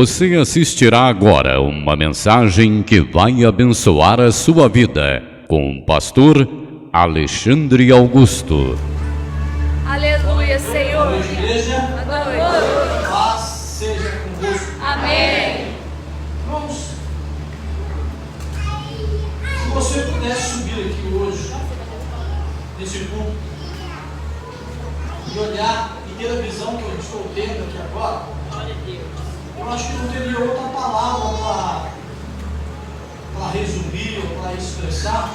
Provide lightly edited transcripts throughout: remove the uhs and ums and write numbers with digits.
Você assistirá agora uma mensagem que vai abençoar a sua vida com o pastor Alexandre Augusto. Aleluia, Senhor. Boa noite, igreja. Boa noite. Paz seja convosco. Amém. Irmãos, se você pudesse subir aqui hoje, nesse púlpito, e olhar e ter a visão que eu estou tendo aqui agora, eu acho que não teria outra palavra para resumir ou para expressar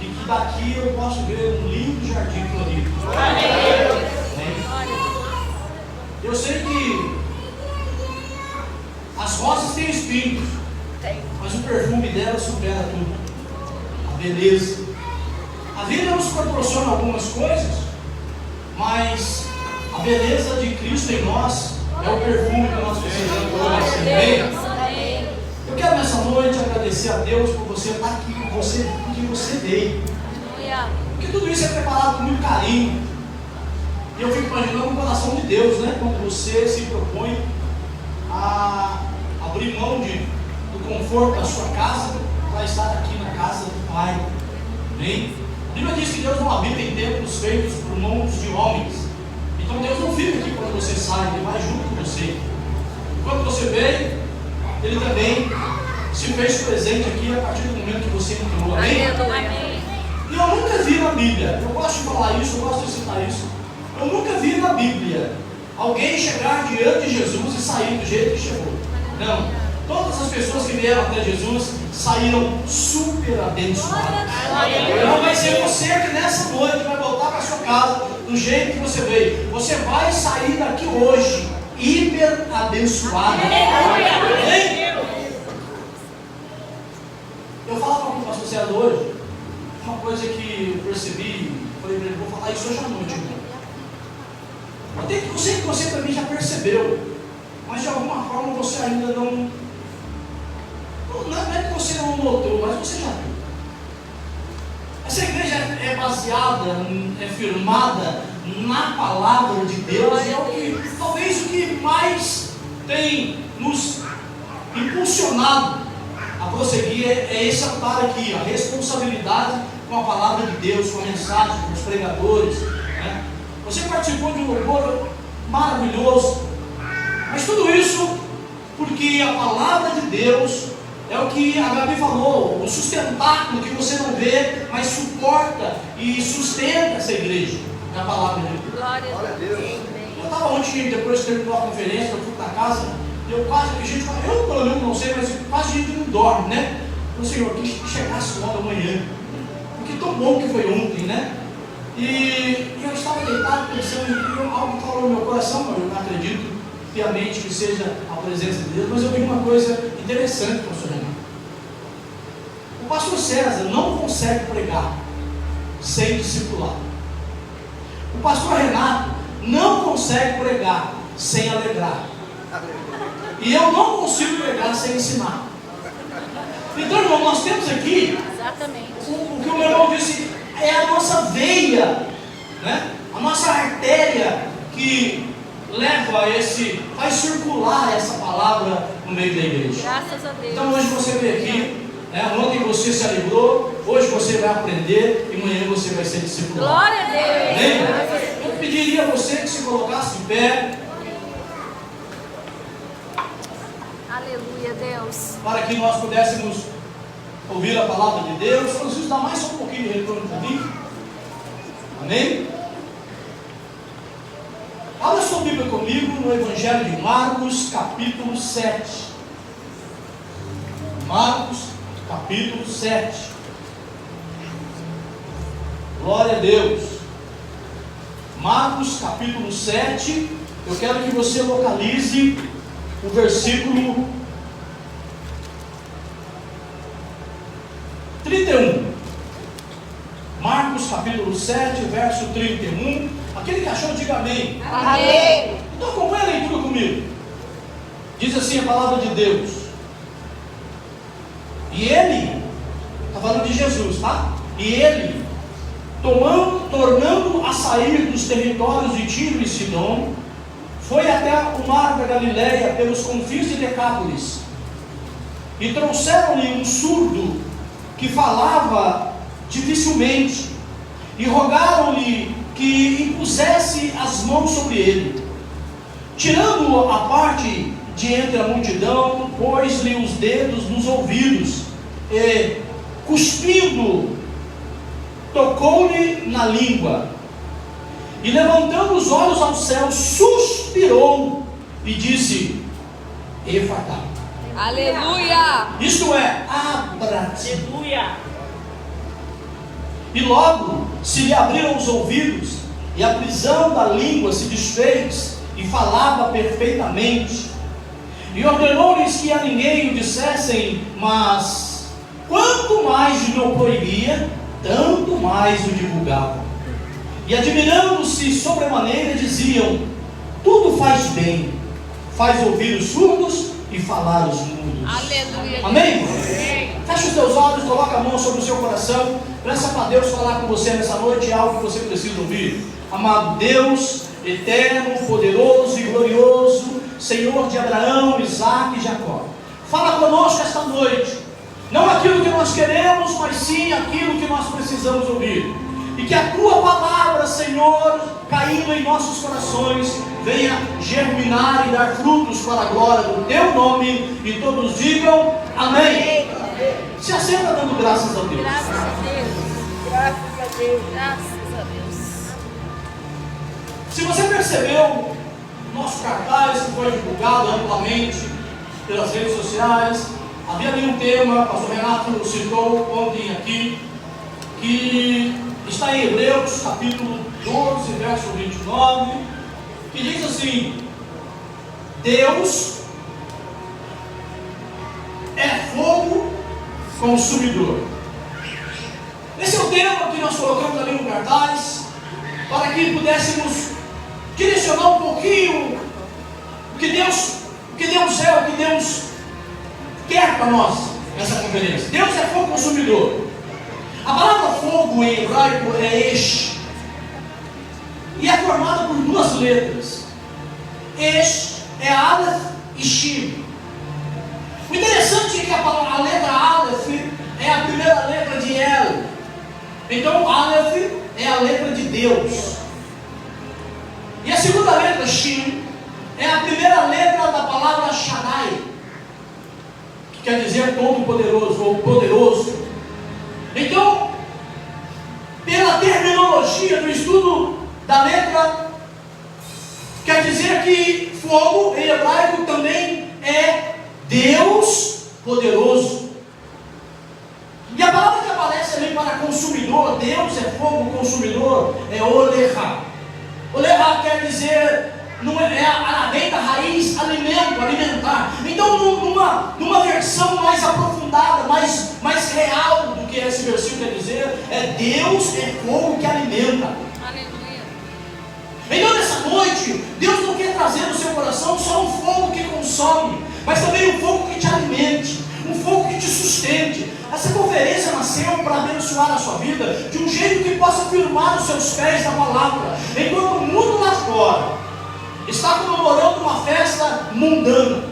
de que daqui eu posso ver um lindo jardim florido. Eu sei que as rosas têm espinhos, mas o perfume delas supera tudo. A beleza. A vida nos proporciona algumas coisas, mas a beleza de Cristo em nós é o perfume que nós precisamos hoje. Amém? Eu quero nessa noite agradecer a Deus por você estar aqui, porque você veio. Porque tudo isso é preparado com muito carinho. E eu fico imaginando o coração de Deus, né? Quando você se propõe a abrir mão do conforto da sua casa para estar aqui na casa do Pai. Amém? A Bíblia diz que Deus não habita em templos feitos por mãos de homens. Então Deus não fica aqui quando você sai, Ele vai junto com você. Quando você veio, Ele também se fez presente aqui a partir do momento que você entrou. Amém? Amém. E eu nunca vi na Bíblia, eu gosto de falar isso, eu gosto de citar isso. Eu nunca vi na Bíblia alguém chegar diante de Jesus e sair do jeito que chegou. Não. Todas as pessoas que vieram até Jesus saíram super abençoadas. Não vai ser você que nessa noite vai voltar para sua casa do jeito que você veio. Você vai sair daqui hoje hiper abençoado. Amém? Eu falava com o pastor César hoje uma coisa que eu percebi, falei para ele, vou falar isso hoje à noite, irmão. Eu sei que você também já percebeu, mas de alguma forma você ainda não é que você não notou, mas você já viu. Essa igreja é baseada, é firmada na palavra de Deus, e é o que, talvez o que mais tem nos impulsionado a prosseguir é esse altar aqui, a responsabilidade com a palavra de Deus, com a mensagem, com os pregadores, né? Você participou de um louvor maravilhoso, mas tudo isso porque a palavra de Deus é o que a Gabi falou, o sustentáculo que você não vê, mas suporta e sustenta essa igreja, é a palavra de Deus. Glória a Deus. Eu estava ontem, depois que terminou a conferência, eu fui para casa, eu quase que a gente, eu pelo menos não sei, mas quase a gente não dorme, né? O Senhor, que chegasse logo amanhã, porque tão bom que foi ontem, né? E eu estava deitado pensando em algo que falou no meu coração, mas eu não acredito piamente que seja a presença de Deus, mas eu vi uma coisa interessante, pastor Renato. O pastor César não consegue pregar sem discipular. O pastor Renato não consegue pregar sem alegrar. E eu não consigo pregar sem ensinar. Então, irmão, nós temos aqui o que o meu irmão disse, é a nossa veia, né? A nossa artéria que leva faz circular essa palavra no meio da igreja. Graças a Deus. Então hoje você veio aqui, né? Ontem você se alegrou, hoje você vai aprender e amanhã você vai ser discipulado. Glória a Deus. Amém? Eu pediria a você que se colocasse de pé. Aleluia, Deus. Para que nós pudéssemos ouvir a palavra de Deus. Francisco, dá mais um pouquinho de retorno para mim. Amém? Abra sua Bíblia comigo no Evangelho de Marcos, capítulo 7. Marcos, capítulo 7. Glória a Deus. Marcos, capítulo 7. Eu quero que você localize o versículo 31. Marcos capítulo 7, verso 31. Aquele que achou, diga amém. Amém. Então acompanha a leitura comigo. Diz assim a palavra de Deus. E ele, está falando de Jesus, tá? E ele, tornando a sair dos territórios de Tiro e Sidom, foi até o mar da Galileia, pelos confins de Decápolis, e trouxeram-lhe um surdo que falava dificilmente, e rogaram-lhe que impusesse as mãos sobre ele. Tirando-o à parte de entre a multidão, pôs-lhe os dedos nos ouvidos, e, cuspindo, tocou-lhe na língua, e levantando os olhos ao céu, suspirou e disse: Efatá. Aleluia! Isto é, abra-te. Aleluia. E logo se lhe abriram os ouvidos, e a prisão da língua se desfez, e falava perfeitamente. E ordenou-lhes que a ninguém o dissessem, mas quanto mais lhe o proibia, tanto mais o divulgavam. E admirando-se sobremaneira, diziam: tudo faz bem, faz ouvir os surdos e falar os mudos. Aleluia! Amém? Feche os teus olhos, coloca a mão sobre o seu coração, peça para Deus falar com você nessa noite algo que você precisa ouvir. Amado Deus, eterno, poderoso e glorioso, Senhor de Abraão, Isaque e Jacó, fala conosco esta noite, não aquilo que nós queremos, mas sim aquilo que nós precisamos ouvir. E que a Tua palavra, Senhor, caindo em nossos corações, venha germinar e dar frutos para a glória do Teu nome, e todos digam amém. Se assenta dando graças a Deus. Graças a Deus. Graças a Deus. Graças a Deus. Se você percebeu, nosso cartaz que foi divulgado amplamente pelas redes sociais, havia ali um tema, o pastor Renato citou ontem aqui, que está em Hebreus capítulo 12, verso 29, que diz assim: Deus é fogo consumidor. Esse é o tema que nós colocamos ali no cartaz, para que pudéssemos direcionar um pouquinho o que Deus é, o que Deus quer para nós nessa conferência. Deus é fogo consumidor. A palavra fogo em hebraico é Esh, e é formada por duas letras. Esh é Aleph e Shin. O interessante é que a letra Aleph é a primeira letra de El. Então Aleph é a letra de Deus. E a segunda letra, Shin, é a primeira letra da palavra Shaddai, que quer dizer todo-poderoso ou poderoso. Então, pela terminologia do estudo da letra, quer dizer que fogo em hebraico também é Deus poderoso. E a palavra que aparece ali para consumidor, Deus é fogo consumidor, é Oleha. Oleha quer dizer, vem da raiz alimento, alimentar. Então, numa versão mais aprofundada, mais real do que esse versículo quer dizer, é Deus é fogo que alimenta. Aleluia. Então, nessa noite, Deus não quer trazer no seu coração só um fogo que consome, mas também um fogo que te alimente, um fogo que te sustente. Essa conferência nasceu para abençoar a sua vida de um jeito que possa firmar os seus pés na palavra. Enquanto o mundo lá fora está comemorando uma festa mundana,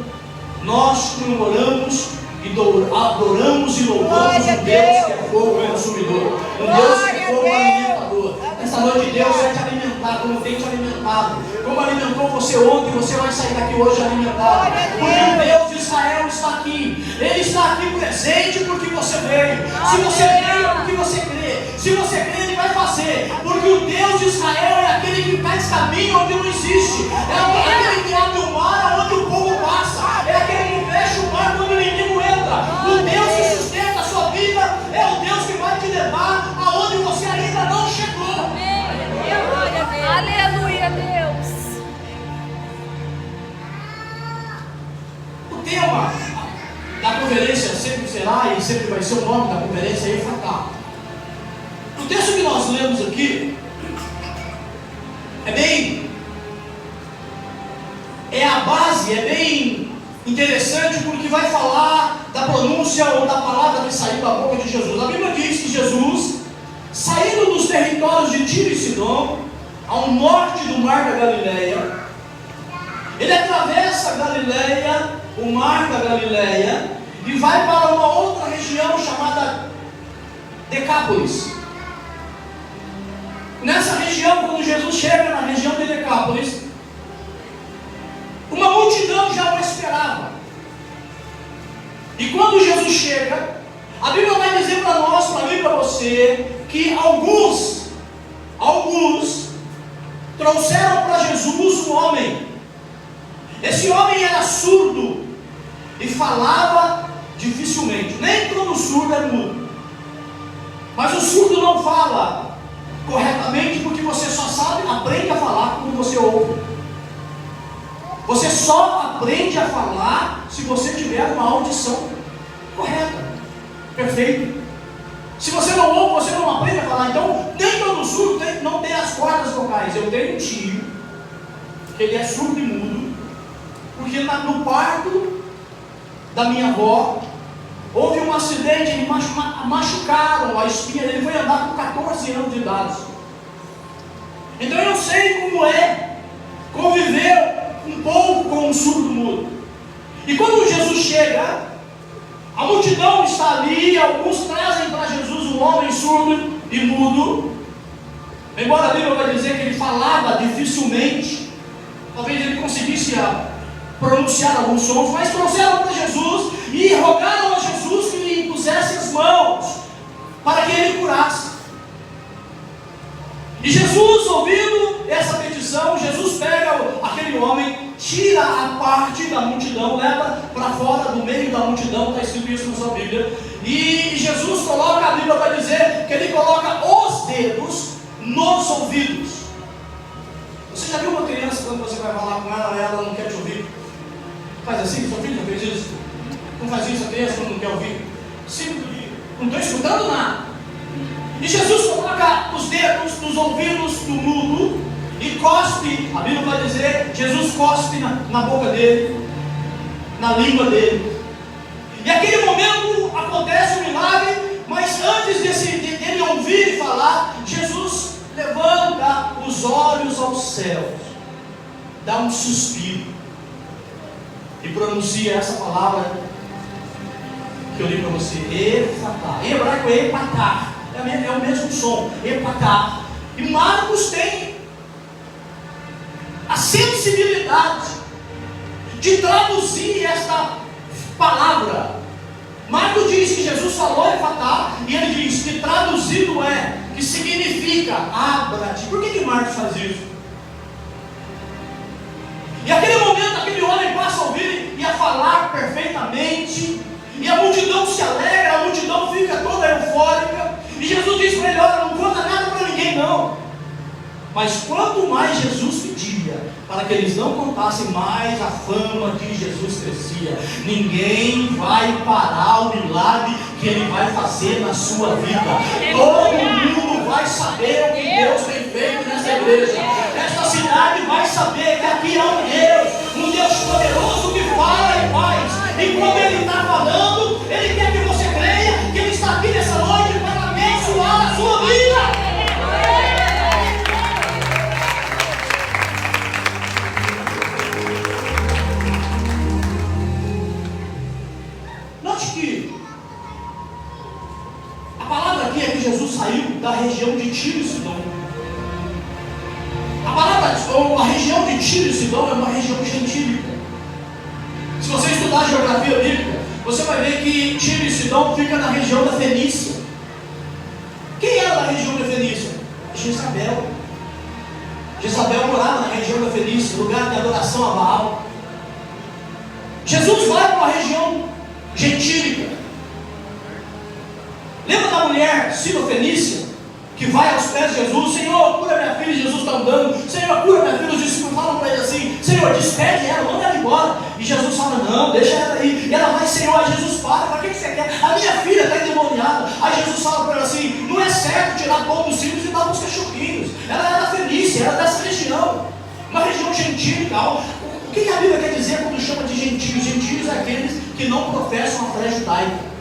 nós comemoramos e adoramos e louvamos um Deus que é fogo consumidor, um Deus que é fogo alimentador. Essa noite Deus vai te alimentar como tem te alimentado, como alimentou você ontem, você vai sair daqui hoje alimentado, porque o Deus de Israel está aqui. Ele está aqui presente porque você veio. Se você veio é porque você crê. Se você crê, Ele vai fazer, porque o Deus de Israel é aquele que faz caminho onde não existe, é aquele que abre o mar onde o povo passa, é aquele que fecha o mar quando o inimigo entra. O Deus que sustenta a sua vida é o Deus que vai te levar aonde você ainda não chegou. Aleluia, Deus. O tema da conferência sempre será e sempre vai ser o nome da conferência Efatá. O texto que nós lemos aqui é a base, é bem interessante, porque vai falar da pronúncia ou da palavra que saiu da boca de Jesus. A Bíblia diz que Jesus, saindo dos territórios de Tiro e Sidom, ao norte do mar da Galileia, Ele atravessa a Galileia, o mar da Galileia, e vai para uma outra região chamada Decápolis. Nessa região, quando Jesus chega na região de Decápolis, uma multidão já o esperava. E quando Jesus chega, a Bíblia vai dizer para nós, para mim e para você, que alguns trouxeram para Jesus um homem. Esse homem era surdo e falava dificilmente. Nem todo surdo é mudo. Mas o surdo não fala corretamente, porque você só aprende a falar quando você ouve. Você só aprende a falar se você tiver uma audição correta, perfeita. Se você não ouve, você não aprende a falar. Então, nem todo surdo não tem as cordas vocais. Eu tenho um tio, que ele é surdo e mudo, porque no parto da minha avó, houve um acidente, eles machucaram a espinha dele, ele foi andar com 14 anos de idade. Então eu sei como é conviver um pouco com um surdo mudo. E quando Jesus chega, a multidão está ali, alguns trazem para Jesus um homem surdo e mudo. Embora a Bíblia vai dizer que ele falava dificilmente, talvez ele conseguisse pronunciar alguns sons, mas trouxeram para Jesus e rogaram a Jesus que lhe impusesse as mãos para que ele curasse. E Jesus, ouvindo essa petição, Jesus pega aquele homem, tira a parte da multidão, leva para fora do meio da multidão, está escrito isso na sua Bíblia, e Jesus coloca, a Bíblia vai dizer que ele coloca os dedos nos ouvidos. Você já viu uma criança, quando você vai falar com ela não quer te ouvir? Faz assim, seu filho já fez isso? Não faz isso a criança quando não quer ouvir? Sim, não estou escutando nada. E Jesus coloca os dedos nos ouvidos do mudo e cospe, a Bíblia vai dizer, Jesus cospe na boca dele, na língua dele. E aquele momento acontece um milagre, mas antes dele ouvir e falar, Jesus levanta os olhos aos céus, dá um suspiro e pronuncia essa palavra que eu li para você, Efatá. Em hebraico é Epatá. É o mesmo som, Epatá. E Marcos tem a sensibilidade de traduzir esta palavra. Marcos diz que Jesus falou Epatá, e ele diz que traduzido que significa abra-te. Por que Marcos faz isso? E aquele momento, aquele homem passa a ouvir e a falar perfeitamente, e a multidão se alegra, a multidão fica toda eufórica. E Jesus diz para ele: olha, não conta nada para ninguém não. Mas quanto mais Jesus pedia para que eles não contassem, mais a fama de Jesus crescia. Ninguém vai parar o milagre que ele vai fazer na sua vida. Todo mundo vai saber o que Deus tem feito nessa igreja. Esta cidade vai saber que aqui há um Deus poderoso que fala e faz. E quando Ele está falando, Ele quer que você creia que Ele está aqui nessa noite para abençoar a sua vida. Note que a palavra aqui é que Jesus saiu da região de Tiro e Sidom. A região de Tiro e Sidom é uma região gentílica. Se você estudar a geografia bíblica, você vai ver que Tiro e Sidom fica na região da Fenícia. Quem era da região da Fenícia? Jezabel. Jezabel morava na região da Fenícia, lugar de adoração a Baal. Jesus vai para uma região gentílica. Lembra da mulher Sirofenícia, que vai aos pés de Jesus? Senhor, cura minha filha. Jesus está andando. Senhor, cura minha filha. Os discípulos falam para ele assim: Senhor, despede ela, manda ela embora. E Jesus fala: não, deixa ela aí. E ela vai: Senhor. Aí Jesus para que você quer? A minha filha está endemoniada. Aí Jesus fala para ela assim: não é certo tirar pão dos filhos e dar para os cachorrinhos. Ela era da Fenícia, era dessa região, uma região gentílica. O que a Bíblia quer dizer quando chama de gentios? Gentios é aqueles que não professam a fé judaica.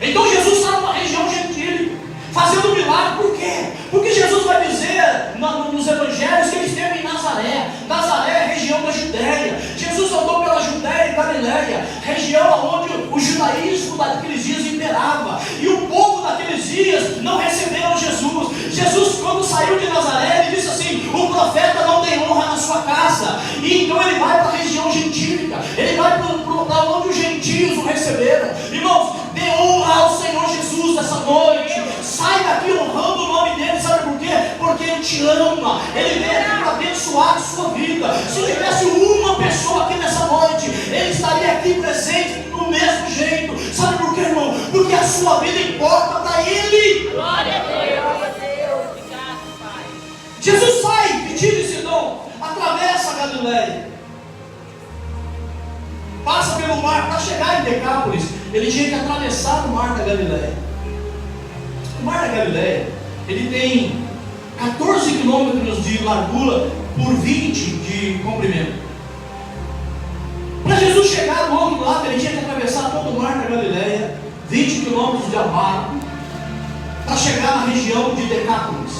Então Jesus está numa região gentílica, fazendo milagre. Por quê? Porque Jesus vai dizer nos evangelhos que ele esteve em Nazaré. Nazaré é região da Judéia. Jesus andou pela Judéia e Galiléia, região onde o judaísmo daqueles dias imperava. E o povo daqueles dias não receberam Jesus. Jesus, quando saiu de Nazaré, ele disse assim: o profeta não tem honra na sua casa. E então ele vai para a região gentílica, ele vai para onde os gentios o receberam. Irmãos, dê honra ao Senhor Jesus nessa noite. Sai daqui honrando o nome dele. Sabe por quê? Porque ele te ama. Ele veio aqui para abençoar a sua vida. Se tivesse uma pessoa aqui nessa noite, ele estaria aqui presente do mesmo jeito. Sabe por quê, irmão? Porque a sua vida importa para ele. Glória a Deus. Obrigado, Pai. Jesus sai de Tiro e Sidom, atravessa a Galiléia, passa pelo mar. Para chegar em Decápolis, ele tinha que atravessar o mar da Galiléia. O mar da Galiléia, ele tem 14 quilômetros de largura por 20 de comprimento. Para Jesus chegar do outro lado, ele tinha que atravessar todo o mar da Galiléia, 20 quilômetros de alvar, para chegar na região de Decápolis.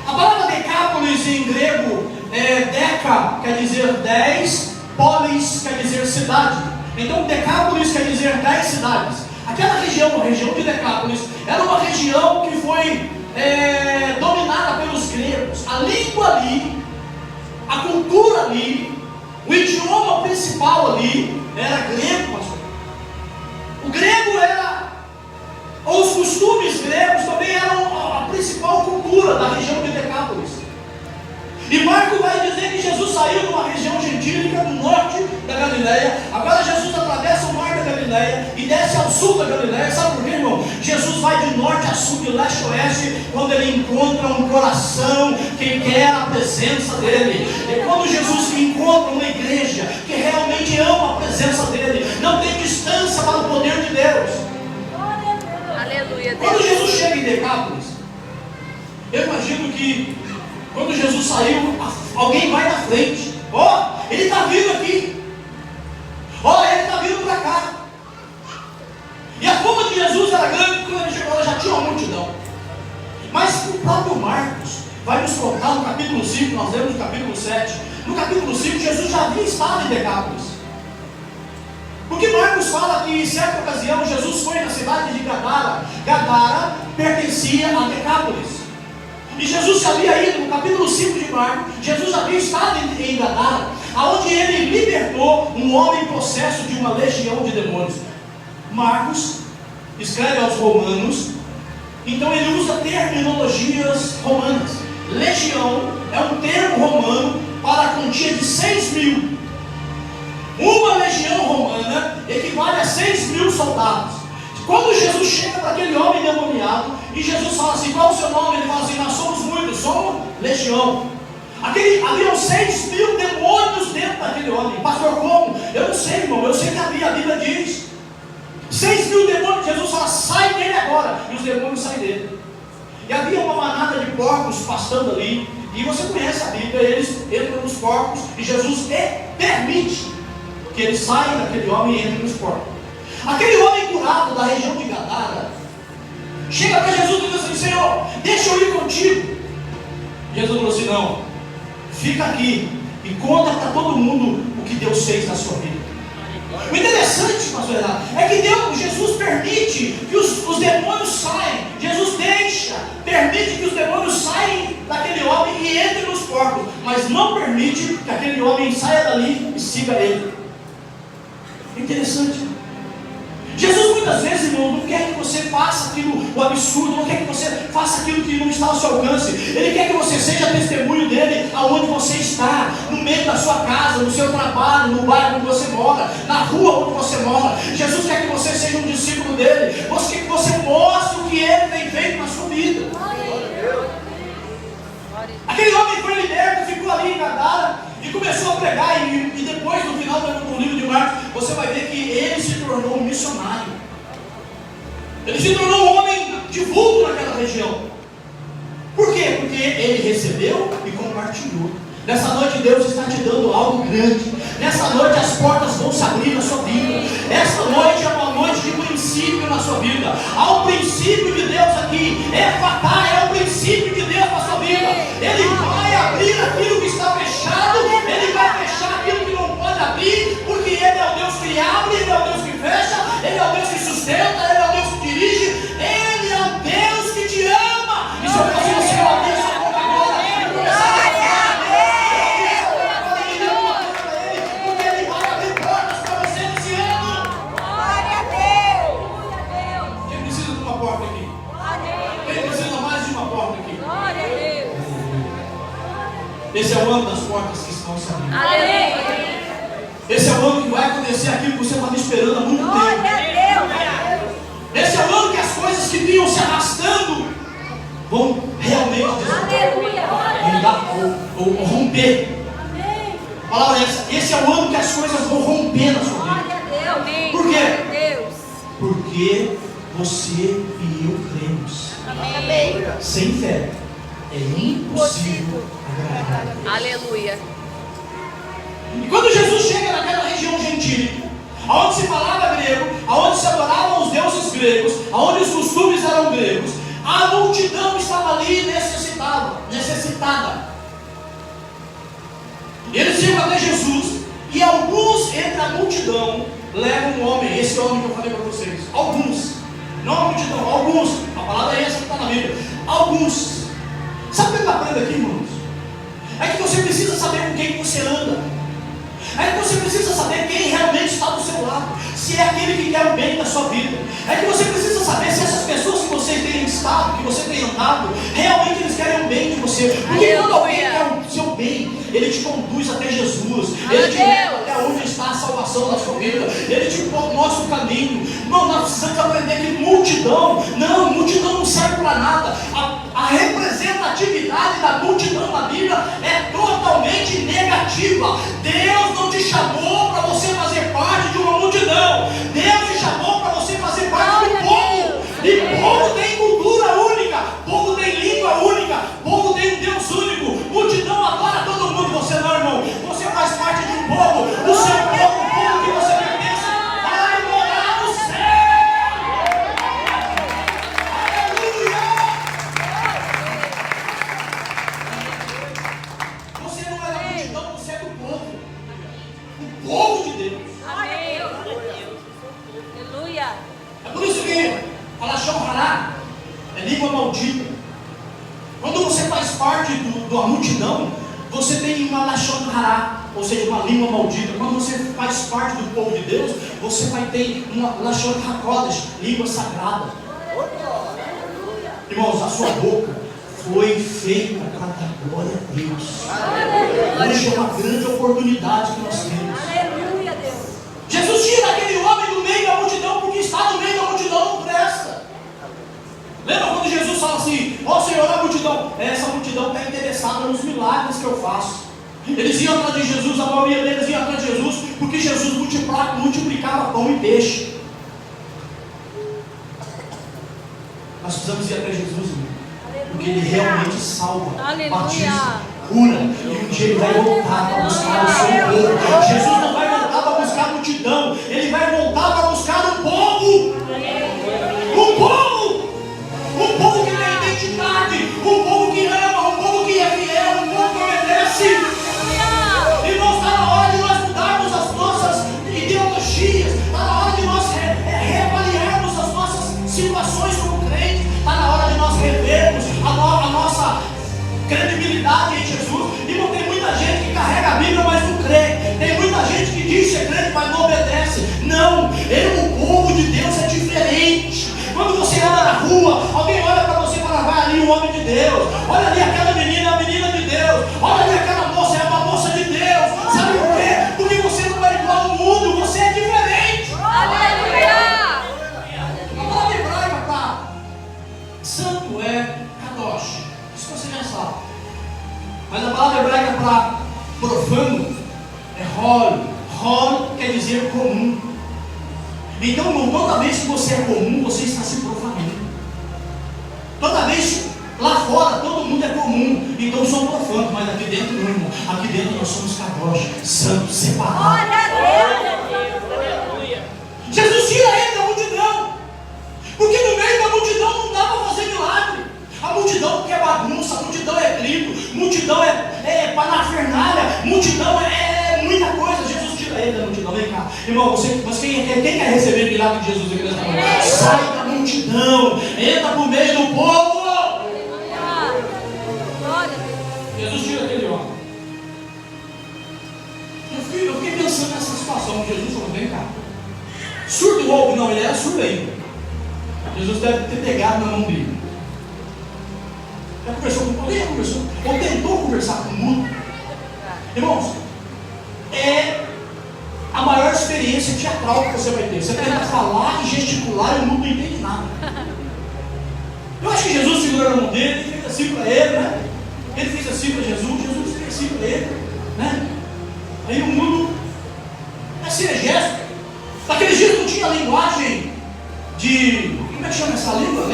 A palavra Decápolis em grego é deca, quer dizer 10, polis quer dizer cidade. Então Decápolis quer dizer 10 cidades. Aquela região, a região de Decápolis, era uma região que foi dominada pelos gregos. A língua ali, a cultura ali, o idioma principal ali era grego, pastor. O grego era, ou os costumes gregos também eram a principal cultura da região de Decápolis. E Marcos vai dizer que Jesus saiu de uma região gentílica do norte da Galiléia. Agora Jesus atravessa o mar da Galiléia e desce ao sul da Galiléia. Sabe por quê, irmão? Jesus vai de norte a sul, de leste a oeste, quando ele encontra um coração que quer a presença dele. E quando Jesus encontra uma igreja que realmente ama a presença dele, não tem distância para o poder de Deus. Aleluia. Quando Jesus chega em Decápolis, eu imagino que quando Jesus saiu, alguém vai na frente. Ele está vindo aqui. Ele está vindo para cá. E a fama de Jesus era grande, porque quando ele chegou lá já tinha uma multidão. Mas o próprio Marcos vai nos contar no capítulo 5, nós lemos no capítulo 7. No capítulo 5, Jesus já havia estado em Decápolis. Porque Marcos fala que em certa ocasião Jesus foi na cidade de Gadara. Gadara pertencia a Decápolis. E Jesus já havia ido, no capítulo 5 de Marcos, Jesus já havia estado em Gadara, onde ele libertou um homem possesso de uma legião de demônios. Marcos escreve aos romanos, então ele usa terminologias romanas. Legião é um termo romano para a quantia de 6.000. Uma legião romana equivale a 6.000 soldados. Quando Jesus chega para aquele homem endemoniado, e Jesus fala assim: qual é o seu nome? Ele fala assim: nós somos muitos, somos legião. Haviam 6.000 demônios dentro daquele homem. Pastor, como? Eu não sei, irmão, eu sei que a Bíblia diz 6.000 demônios. Jesus fala: sai dele agora. E os demônios saem dele. E havia uma manada de porcos pastando ali. E você conhece a Bíblia, eles entram nos porcos, e Jesus permite que eles saiam daquele homem e entrem nos porcos. Aquele homem curado da região de Gadara chega para Jesus e diz assim: Senhor, deixa eu ir contigo. Jesus falou assim: não, fica aqui e conta para todo mundo o que Deus fez na sua vida. O interessante, pastor Renato, é que Jesus permite que os demônios saiam. Jesus permite que os demônios saiam daquele homem e entrem nos porcos, mas não permite que aquele homem saia dali e siga ele. Interessante. Jesus muitas vezes, irmão, não quer que você faça aquilo, o absurdo, não quer que você faça aquilo que não está ao seu alcance. Ele quer que você seja testemunho dele aonde você está, no meio da sua casa, no seu trabalho, no bairro onde você mora, na rua onde você mora. Jesus quer que você seja um discípulo dele. Ele quer que você mostre o que ele tem feito na sua vida. Aquele homem foi liberto, ficou ali em Gadara e começou a pregar, e depois, no final do livro de Marcos, você vai ver que ele se tornou um missionário. Ele se tornou um homem de vulto naquela região. Por quê? Porque ele recebeu e compartilhou. Nessa noite Deus está te dando algo grande. Nessa noite as portas vão se abrir na sua vida. Essa noite é uma noite de princípio na sua vida. Há um princípio de Deus aqui. É o princípio de Deus na sua vida. Ele vai abrir aquilo que está fechado sustenta, Ele é o Deus que dirige, Ele é o Deus que te ama. E se eu fosse você, eu abrir essa boca agora e começar a falar Ele, porque Ele vai abrir portas para você nesse ano. Glória a Deus. Quem precisa de uma porta aqui? Quem precisa mais de uma porta aqui? Glória a Deus. Esse é o ano das portas que estão se abrindo. Aleluia. Esse é o ano que vai acontecer aquilo que você estava esperando há muito tempo. Glória a Deus. Esse é o ano que as coisas que vinham se arrastando vão realmente Aleluia. ou romper. Amém. A palavra é essa. Esse é o ano que as coisas vão romper na sua vida. Glória a Deus. Amém. Por quê? Glória a Deus. Porque você e eu cremos. Amém. Sem fé é impossível agradar a Deus. Aleluia. E quando Jesus chega naquela região gentílica, aonde se falava grego, aonde se adoravam os deuses gregos, aonde os costumes eram gregos, a multidão estava ali necessitada. Eles chegam até Jesus e alguns entre a multidão levam um homem, esse homem que eu falei para vocês. Alguns, não a multidão, alguns. A palavra é essa que está na Bíblia. Alguns. Sabe o que eu aprendo aqui, irmãos? É que você precisa saber com quem você anda. É que você precisa saber quem realmente está do seu lado, se é aquele que quer o bem da sua vida. É que você precisa saber se essas pessoas que você tem estado, que você tem andado, realmente eles querem o bem de você. Porque quando alguém quer o seu bem, ele te conduz até Jesus, ele te leva até onde está a salvação da sua vida, ele te mostra o caminho. Irmão, nós precisamos aprender que multidão não serve para nada. A representatividade da multidão na Bíblia é totalmente negativa. Deus não te chamou para você fazer parte de uma multidão. Deus te chamou para você fazer parte do povo. E povo tem cultura única, povo tem língua única, povo tem um Deus único. Multidão adora todo mundo. Você não, irmão. Você faz parte de um povo. O seu povo, o povo que você pertence, vai morar no céu. Aleluia! Você não é da multidão, você é do povo. O povo de Deus. Amém. Aleluia. É por isso que Alashon Hará é língua maldita. Quando você faz parte da multidão, você tem uma Alashon Hará, ou seja, uma língua maldita. Quando você faz parte do povo de Deus, você vai ter uma Alashon HaKodesh, língua sagrada. Irmãos, a sua boca foi feita para dar glória a Deus. Hoje é uma grande oportunidade que nós temos. Aleluia, Deus. Jesus tira aquele homem do meio da multidão, porque está no meio da multidão não presta. Lembra quando Jesus fala assim: ó Senhor, a multidão, essa multidão está interessada nos milagres que eu faço. Eles iam atrás de Jesus, a maioria deles ia atrás de Jesus, porque Jesus multiplicava pão e peixe. Nós precisamos ir até Jesus, irmão, porque Ele realmente salva, batiza, cura, e um dia Ele vai voltar para buscar o seu povo. Jesus não vai voltar para buscar a multidão, Ele vai voltar para buscar o povo. O povo! O povo que tem identidade, o povo que ama, o povo que é fiel, o povo que obedece. Irmãos, está na hora de nós mudarmos as nossas ideologias, está na hora de nós reavaliarmos as nossas situações como crentes, está na hora de nós revermos a nossa credibilidade em Jesus. Irmão, tem muita gente que carrega a Bíblia, mas não crê. Tem muita gente que diz ser crente, mas não obedece. Não, o povo de Deus é diferente. Quando você anda na rua, alguém olha para você e fala: vai ali o homem de Deus, olha ali aquela menina, é a menina de Deus, olha ali aquela moça, é uma moça de Deus. Sabe por quê? Porque você não é igual ao mundo, você é diferente. Aleluia. A palavra hebraica para santo é kadosh, isso você já sabe. Mas a palavra hebraica para profano é hol. Hol quer dizer comum. Então, toda vez que você é comum, você está se profanando. Toda vez lá fora, todo mundo é comum. Então, são profanos, mas aqui dentro não, irmão. Aqui dentro nós somos kadosh, santos, separados. Glória a Deus. Jesus tira ele da multidão, porque no meio da multidão não dá para fazer milagre. A multidão quer bagunça, a multidão é grito, multidão é parafernália, multidão é muita coisa. Jesus tira ele da multidão. Vem cá, irmão, mas quem quer receber o milagre de Jesus aqui nesta manhã? Sai da multidão, entra por meio do povo. Jesus tira aquele homem. Eu fiquei pensando nessa situação. Jesus falou: vem cá, surdo ou não, ele era surdo ainda. Jesus deve ter pegado na mão dele. Já conversou com alguém? Já conversou? Ou tentou conversar com o mundo? Irmãos, é a maior experiência teatral que você vai ter. Você tenta falar e gesticular e o mundo não entende nada. Eu acho que Jesus segurou na mão dele, ele fez assim para ele, né? Ele fez assim para Jesus, Jesus fez assim para ele, né? Aí o mundo, assim é gesto. Naquele dia não tinha linguagem de, como é que chama essa língua?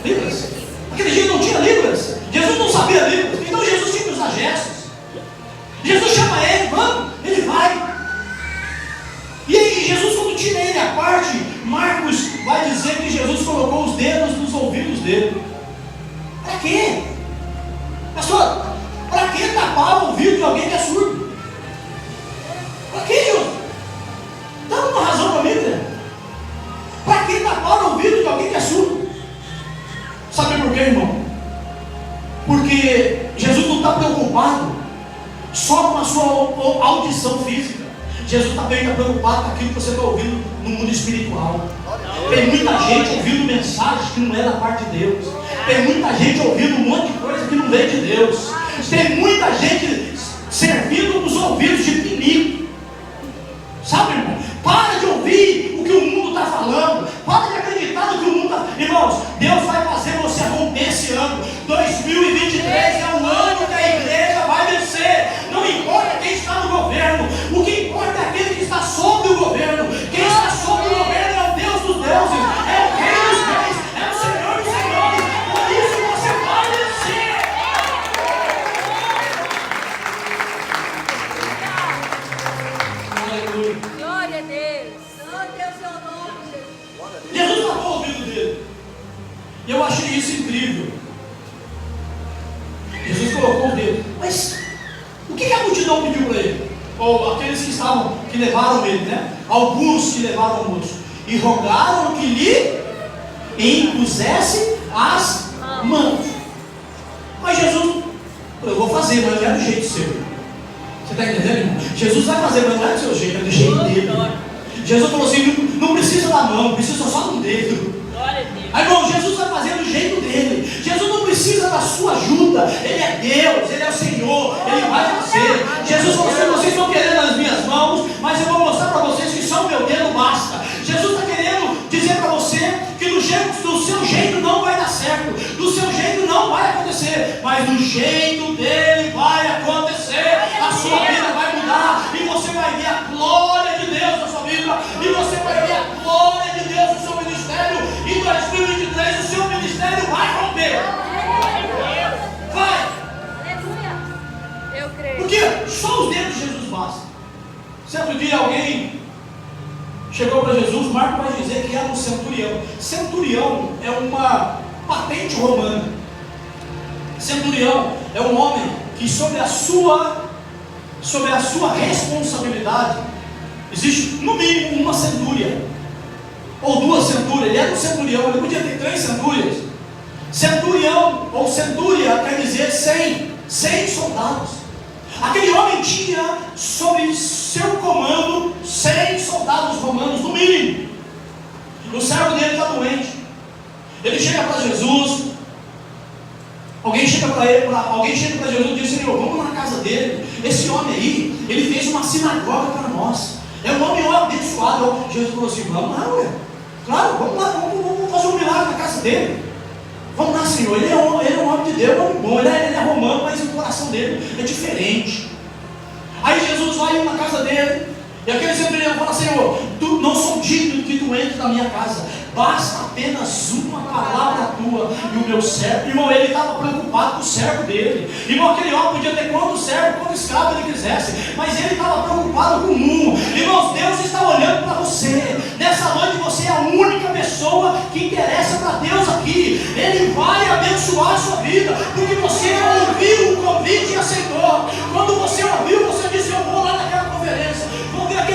Libras? Naquele dia não tinha Libras. Jesus não sabia Libras, então Jesus tinha que usar gestos. Jesus chama ele, vamos, ele vai. E aí Jesus, quando tira ele à parte, Marcos vai dizer que Jesus colocou os dedos nos ouvidos dele. Para quê? Pastor, para que tapar o ouvido de alguém que é surdo? Para que, Jesus? Dá uma razão para mim, né? Para que tapar o ouvido de alguém que é surdo? Sabe por quê, irmão? Porque Jesus não está preocupado só com a sua audição física. Jesus também está preocupado com aquilo que você está ouvindo no mundo espiritual. Tem muita gente ouvindo mensagens que não é da parte de Deus. Tem muita gente ouvindo um monte de coisa que não vem de Deus. Tem muita gente servindo nos ouvidos de pinico. Sabe, irmão? Para de ouvir o que o mundo está falando. Para de acreditar no que o mundo está... Irmãos, Deus vai fazer você romper esse ano. 2023 é o ano que a igreja vai vencer. Não importa quem está no governo. O que importa é aquele que está sobre o governo. Quem está sobre o governo é o Deus dos deuses. É o Rei dos reis. É o Senhor dos senhores. Por isso você vai vencer. Aleluia. Glória a Deus. Santo é o seu nome, Jesus. Jesus tapou o ouvido dele. E eu achei isso incrível. Jesus colocou o dedo. Mas o que a multidão pediu para ele? Ou aqueles que levaram ele, né? Alguns que levaram o moço. E rogaram que lhe impusesse as mãos. Mas Jesus, eu vou fazer, mas não é do jeito seu. Você está entendendo, irmão? Jesus vai fazer, mas não é do seu jeito, é do jeito dele. Jesus falou assim: não precisa da mão, precisa só do dedo. Aí, irmão, Jesus vai fazer do jeito dele. Jesus não precisa da sua ajuda. Ele é Deus, Ele é o Senhor. Ele vai fazer. Jesus falou assim: vocês estão querendo as minhas mãos, mas eu vou mostrar para vocês que só o meu dedo basta. Jesus está querendo dizer para você que do seu jeito não vai dar certo, do seu jeito não vai acontecer, mas do jeito dele vai acontecer. A sua vida vai mudar e você vai ver a glória de Deus na sua vida, e você vai ver a glória de Deus no seu ministério. Em 2023 o seu ministério vai romper. Vai. Aleluia. Eu creio. Porque só os dedos de Jesus bastam. Certo dia alguém chegou para Jesus, Marcos vai dizer que era um centurião. Centurião é uma patente romana. Centurião é um homem que sobre a sua responsabilidade existe no mínimo uma centúria ou duas centúrias. Ele era um centurião, ele podia ter 3 centúrias. Centurião ou centúria quer dizer 100 soldados. Aquele homem tinha sob seu comando 100 soldados romanos no mínimo. O servo dele está doente. Ele chega para Jesus. Alguém chega para Jesus e diz: Senhor, vamos na casa dele. Esse homem aí, ele fez uma sinagoga para nós. É um homem abençoado. Jesus falou assim: vamos lá, ué. Claro, vamos lá, vamos fazer um milagre na casa dele. Vamos lá, Senhor. Ele é um homem de Deus, um homem bom. Ele é romano, mas o coração dele é diferente. Aí Jesus vai na casa dele. E aquele centurião fala: Senhor, não sou digno que tu entres na minha casa. Basta apenas uma palavra tua e o meu servo. Irmão, ele estava preocupado com o servo dele. Irmão, aquele homem podia ter quanto servo, quanto escravo ele quisesse, mas ele estava preocupado com um. Irmãos, Deus está olhando para você. Nessa noite você é a única pessoa que interessa para Deus aqui. Ele vai abençoar a sua vida, porque você ouviu o convite e aceitou. Quando você ouviu, você disse: eu vou lá naquela conferência, vou ver aquele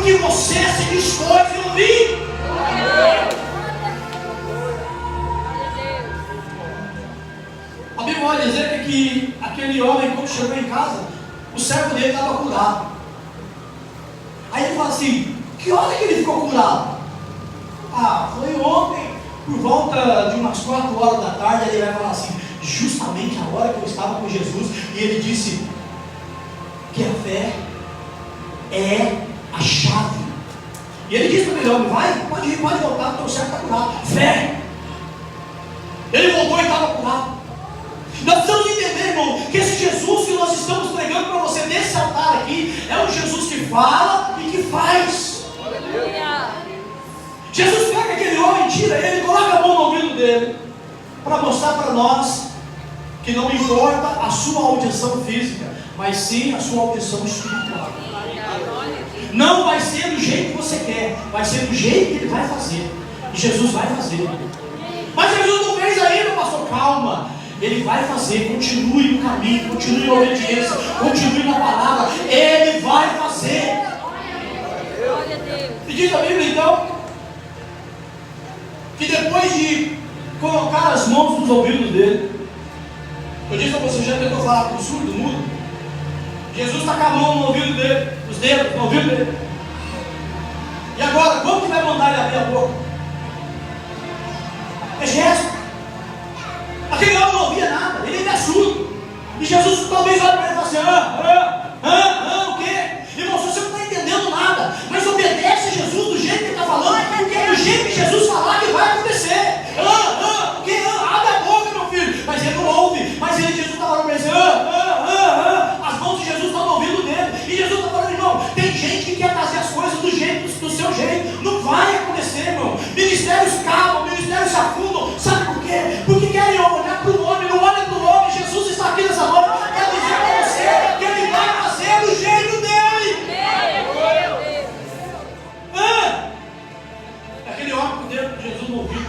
que você se dispôs em ouvir. A Bíblia vai dizer que aquele homem, quando chegou em casa, o servo dele estava curado. Aí ele fala assim: que hora que ele ficou curado? Ah, foi ontem, por volta de umas 4 horas da tarde. Ele vai falar assim: justamente a hora que eu estava com Jesus. E ele disse que a fé é a chave. E ele disse para aquele homem: vai, pode ir, pode voltar, o teu servo está curado. Fé. Ele voltou e estava curado. Nós precisamos entender, irmão, que esse Jesus que nós estamos pregando para você nesse altar aqui é um Jesus que fala e que faz. Jesus pega aquele homem, tira ele, coloca a mão no ouvido dele, para mostrar para nós que não importa a sua audição física, mas sim a sua audição espiritual. Não vai ser do jeito que você quer, vai ser do jeito que ele vai fazer. E Jesus vai fazer. Mas Jesus não fez ainda, pastor, calma. Ele vai fazer, continue no caminho, continue na obediência, continue na palavra. Ele vai fazer. E diz a Bíblia então que depois de colocar as mãos nos ouvidos dele, eu disse a você, já tentou falar com o surdo, mudo? Jesus está com a mão no ouvido dele, os dedos no ouvido dele. E agora, como que vai mandar ele abrir a boca? É gesto. Aquele homem não ouvia nada, ele ainda é surdo. E Jesus talvez olhe para ele e fale assim: o quê? Irmão, se você não está entendendo nada, mas obedece a Jesus do jeito que ele está falando, porque é do jeito que Jesus falar que vai acontecer. O quê? Abre a boca, meu filho. Mas ele não ouve. Mas ele, Jesus está falando para ele: as mãos de Jesus estão no ouvido dele. E Jesus está falando: irmão, tem gente que quer fazer as coisas do seu jeito. Não vai acontecer, irmão. Ministérios acabam, ministérios se afundam. Sabe por quê? Porque querem olhar para o homem, não olha para o homem. Jesus está aqui nessa noite, quer dizer para você que ele vai fazer do jeito dele. Aquele homem com o dedo de Jesus no ouvido.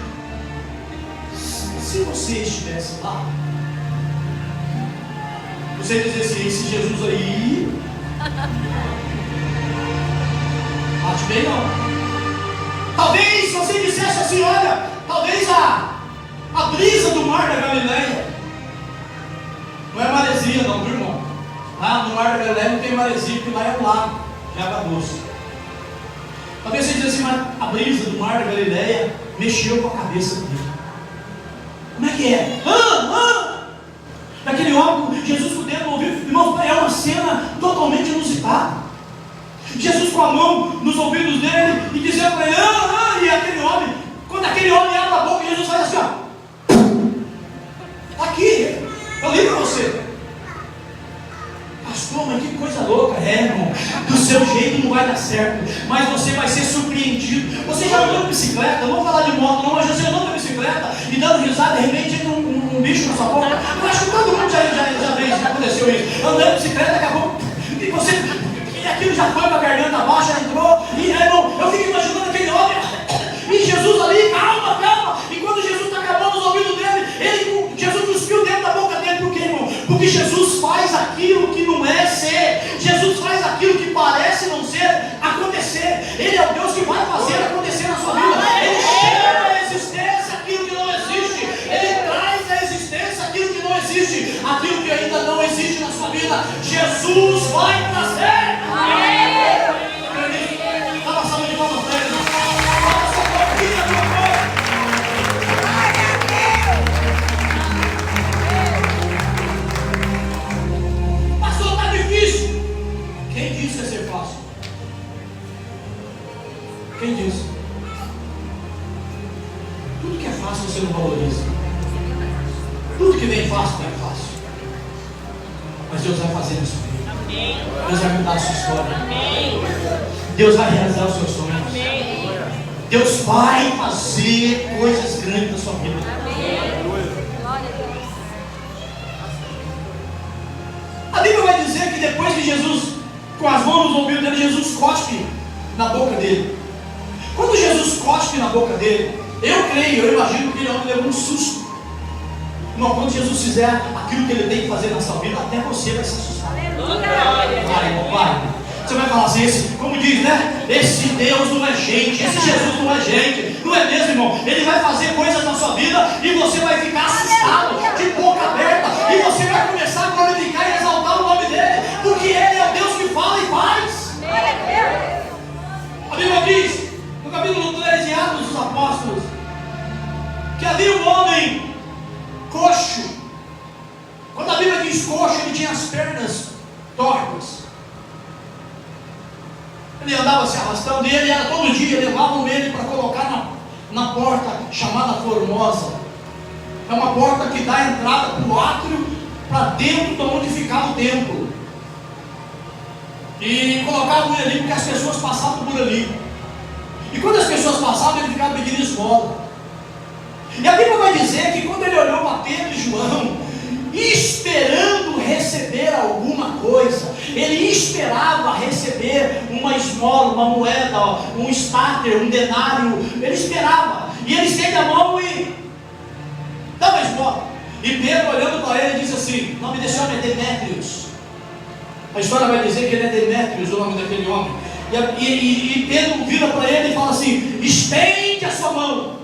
Se você estivesse lá, você dizia assim: esse Jesus aí, acho bem não. Talvez você dissesse assim: olha, talvez a brisa do mar da Galileia não é maresia não, viu, irmão? Lá no mar da Galileia não tem maresia, porque lá é um lago de água doce. Talvez você dissesse assim: mas a brisa do mar da Galileia mexeu com a cabeça dele. Como é que é? Daquele homem, Jesus com o dedo no ouvido. Irmão, é uma cena totalmente inusitada. Jesus com a mão nos ouvidos dele e dizendo para ele: e aquele homem, quando aquele homem abre a boca, Jesus faz assim: ó, aqui, eu li para você. Pastor, mas que coisa louca. Irmão, do seu jeito não vai dar certo, mas você vai ser surpreendido. Você já andou de bicicleta? Não vou falar de moto não, mas você andou de bicicleta e dando risada, de repente entra um bicho na sua boca. Eu acho que todo mundo já aconteceu isso. Andando de bicicleta, daqui a pouco, e aquilo já foi para a garganta abaixo, já entrou. E irmão, eu fico imaginando aquele homem e Jesus ali: calma. E quando Jesus está acabando os ouvidos dele, Jesus cuspiu dentro da boca dele. Por quê, irmão? Porque Jesus faz aquilo que não é ser. Jesus faz aquilo que parece não ser acontecer. Ele é o Deus que vai fazer acontecer na sua vida. Ele chama à existência aquilo que não existe. Ele traz à existência aquilo que não existe. Aquilo que ainda não existe na sua vida, Jesus vai trazer. Está passando de palmas para ele. Pastor, está difícil. Quem disse que ia ser fácil? Quem disse? Tudo que é fácil você não valoriza. Tudo que vem fácil não é fácil. Mas Deus vai fazer isso. Deus vai mudar a sua história. Deus vai realizar os seus sonhos. Deus vai fazer coisas grandes na sua vida. A Bíblia vai dizer que depois que Jesus, com as mãos nos ouvidos dele, Jesus cospe na boca dele. Quando Jesus cospe na boca dele, eu imagino que ele levou um susto. Irmão, quando Jesus fizer aquilo que ele tem que fazer na sua vida, até você vai se assustar. Vai, irmão, vai. Você vai falar assim, como diz, né? Esse Deus não é gente, esse Jesus não é gente. Não é mesmo, irmão? Ele vai fazer coisas na sua vida e você vai ficar assustado, de boca aberta, e você vai começar a glorificar e exaltar o nome dele, porque ele é o Deus que fala e faz. A Bíblia diz, no capítulo 13 de Atos dos Apóstolos, que havia um homem coxo. Quando a Bíblia diz coxo, ele tinha as pernas tortas. Ele andava se arrastando e ele era todo dia, levavam ele para colocar na porta chamada Formosa. É uma porta que dá entrada para o átrio, para dentro de onde ficava o templo. E colocavam ele ali porque as pessoas passavam por ali. E quando as pessoas passavam, ele ficava pedindo esmola. E a Bíblia vai dizer que quando ele olhou para Pedro e João, esperando receber alguma coisa, ele esperava receber uma esmola, uma moeda, um starter, um denário, ele esperava, e ele estende a mão e dá uma esmola. E Pedro, olhando para ele, disse assim: o nome desse homem é Demétrios. A história vai dizer que ele é Demétrios, o nome daquele homem. E Pedro vira para ele e fala assim: estende a sua mão.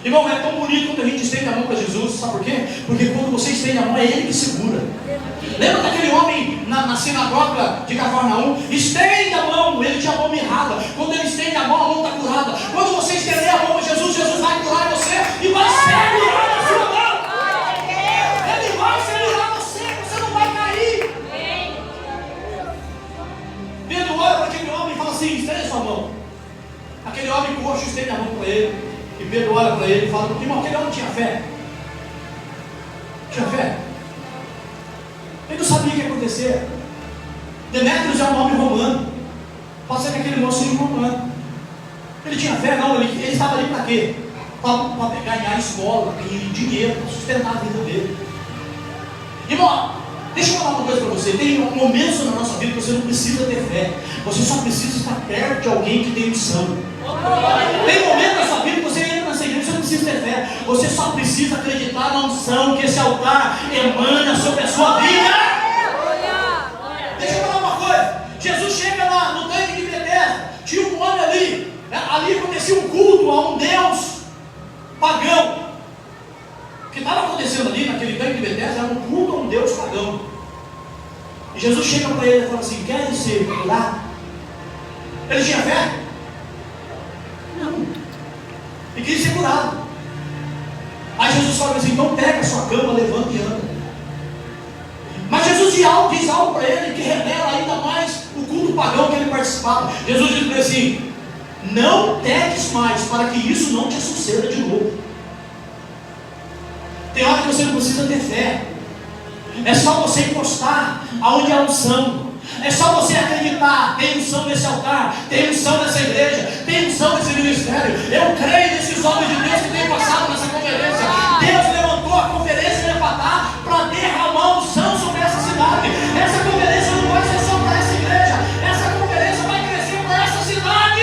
Irmão, é tão bonito quando a gente estende a mão para Jesus. Sabe por quê? Porque quando você estende a mão, é ele que segura. Lembra daquele homem na sinagoga de Cafarnaum? Estende a mão, ele tinha a mão mirrada. Quando ele estende a mão está curada. Quando você estender a mão para Jesus, Jesus vai curar você e vai segurar a sua mão. Ele vai segurar você, você não vai cair. Pedro olha para aquele homem e fala assim: estende a sua mão. Aquele homem coxo estende a mão para ele. E Pedro olha para ele e fala: irmão, aquele homem tinha fé. Tinha fé. Ele não sabia o que ia acontecer. Demétrios é um nome romano. Pode ser que aquele moço seja um romano. Ele tinha fé? Não, ele estava ali para quê? Para ganhar esmola, dinheiro, para sustentar a vida dele. Irmão, deixa eu falar uma coisa para você. Tem momentos na nossa vida que você não precisa ter fé. Você só precisa estar perto de alguém que tem unção. Tem momentos na sua vida que você entra nessa igreja, você não precisa ter fé. Você só precisa acreditar na unção que esse altar emana sobre a sua vida. Deixa eu falar uma coisa. Jesus chega lá no tanque de Betesda. Tinha um homem ali. Ali acontecia um culto a um Deus pagão. O que estava acontecendo ali naquele tanque de Betesda era um culto a um Deus pagão. E Jesus chega para ele e fala assim: quer ser curado? Ele tinha fé? Não. E queria ser curado. Aí Jesus fala assim: então pega a sua cama, levanta e anda. Mas Jesus diz algo para ele que revela ainda mais o culto pagão que ele participava. Jesus diz para ele assim: não peques mais, para que isso não te suceda de novo. Tem hora que você não precisa ter fé. É só você encostar aonde há unção. É só você acreditar. Tem unção nesse altar, tem unção nessa igreja, tem unção nesse ministério. Eu creio nesses homens de Deus que têm passado nessa conferência. Deus levantou a conferência de Epatá para derramar unção sobre essa cidade. Essa conferência não vai ser só para essa igreja. Essa conferência vai crescer para essa cidade.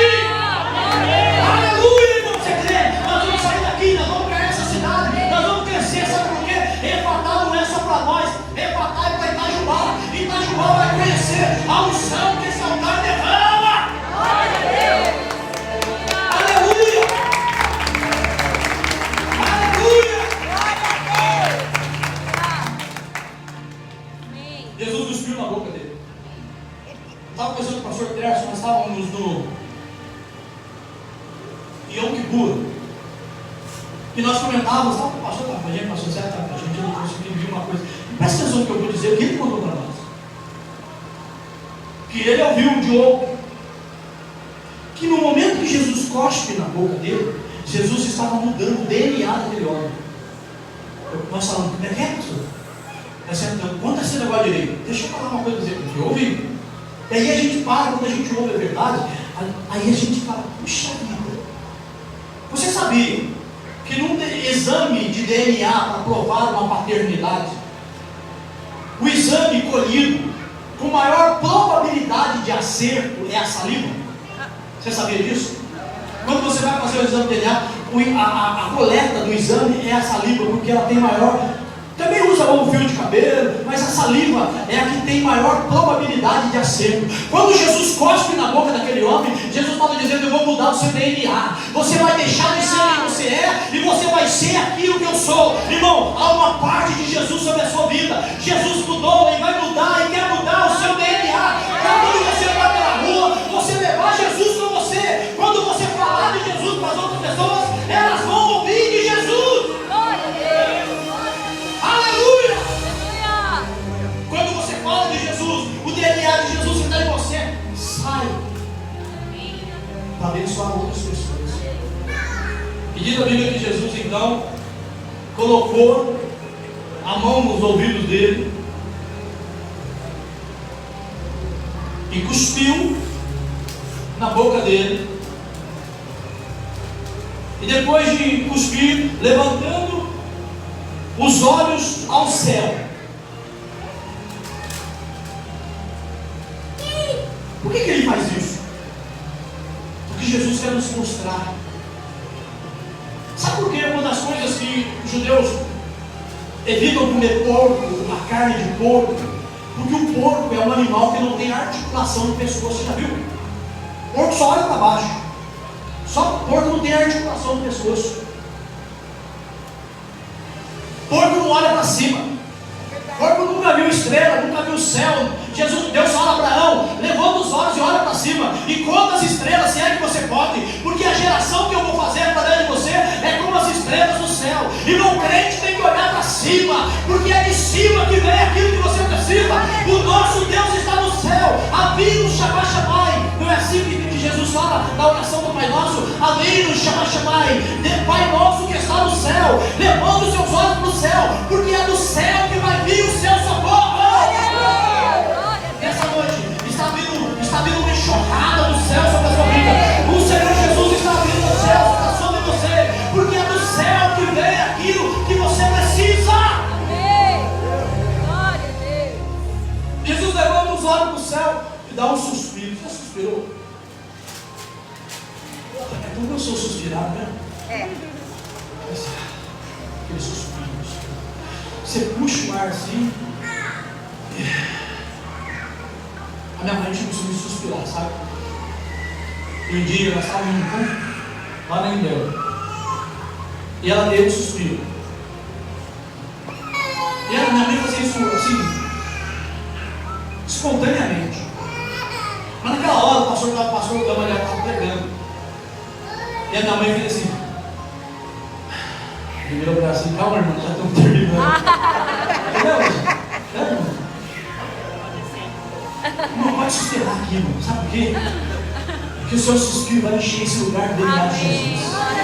Aleluia, irmão, você crê? Nós vamos sair daqui, nós vamos para essa cidade, nós vamos crescer. Sabe por quê? Epatá não é só para nós. Epatá é para Itajubá. Itajubá vai conhecer a unção que esse altar derrama. Aleluia! Aleluia! Jesus cuspiu na boca dele. Estava conversando com o pastor Terço, nós estávamos no Yom Kippur. E nós comentávamos, o pastor estava com a gente, o pastor Zé estava com a gente, ele conseguiu uma coisa. Presta atenção no que eu vou dizer, o que ele contou para nós. Que ele ouviu o Diogo, que no momento que Jesus cospe na boca dele, Jesus estava mudando o DNA daquele homem. Nós falamos: como é que é, pastor? Conta esse negócio direito. Deixa eu falar uma coisa para você, porque eu ouvi. E aí a gente para, quando a gente ouve a verdade, aí a gente fala: puxa vida, você sabia que num exame de DNA para provar uma paternidade, o exame colhido com maior probabilidade de acerto é a saliva? Você sabia disso? Quando você vai fazer o exame de DNA, a coleta do exame é a saliva, porque ela tem maior. Também usa seu um fio de cabelo, mas a saliva é a que tem maior probabilidade de acerto. Quando Jesus cospe na boca daquele homem, Jesus estava dizendo: eu vou mudar o seu DNA. Você vai deixar de ser quem você é e você vai ser aquilo que eu sou. Irmão, há uma parte de Jesus sobre a sua vida. Jesus mudou e vai mudar e quer mudar o seu DNA. Para quando você vai pela rua, você levar Jesus com você. Quando você falar de Jesus para as outras pessoas, elas vão ouvir de Jesus. Aleluia! Quando você fala de Jesus, o DNA de Jesus que está em você sai para abençoar outras pessoas. E diz a Bíblia que Jesus então colocou a mão nos ouvidos dele e cuspiu na boca dele. E depois de cuspir, levantando os olhos ao céu. Por que ele faz isso? Porque Jesus quer nos mostrar. Sabe por que uma das coisas que os judeus evitam comer porco, a carne de porco? Porque o porco é um animal que não tem articulação no pescoço. Você já viu? O porco só olha para baixo. Só o porco não tem articulação no pescoço. Porco não olha para cima. Porco nunca viu estrela, nunca viu o céu. Deus fala a Abraão: levanta os olhos e olha para cima e conta as estrelas, se é que você pode, porque a geração que eu vou fazer para dentro de você é como as estrelas do céu. E no crente tem que olhar para cima, porque é de cima que vem aquilo que você precisa. O nosso Deus está no céu. Avino Shammai Shammai. Não é assim que Jesus fala na oração do Pai Nosso? Avino Shammai Shammai. Pai nosso que está no céu, levanta os seus olhos para o céu, porque é do céu que vai vir o seu socorro. Nessa noite está vindo uma enxurrada do céu sobre a sua vida. O Senhor Jesus está abrindo o céu sobre você, porque é do céu que vem aquilo que você precisa. Amém. Glória a Deus. Jesus levanta os olhos para o céu e dá um suspiro. Você suspirou? É como eu sou suspirado, né? Aquele suspiro. Você puxa o ar assim. A minha mãe tinha costume de suspirar, sabe? E um dia nós estávamos indo lá na Indel. E ela deu um suspiro. E a minha mãe fazia isso assim, espontaneamente. Mas naquela hora o pastor Gamaliel estava pregando. E a minha mãe fez assim. Ele virou para assim: calma, irmão, já estamos terminando. Entendeu? Não pode suspirar aqui, irmão. Sabe por quê? Porque o seu suspiro vai encher esse lugar do DNA de Jesus.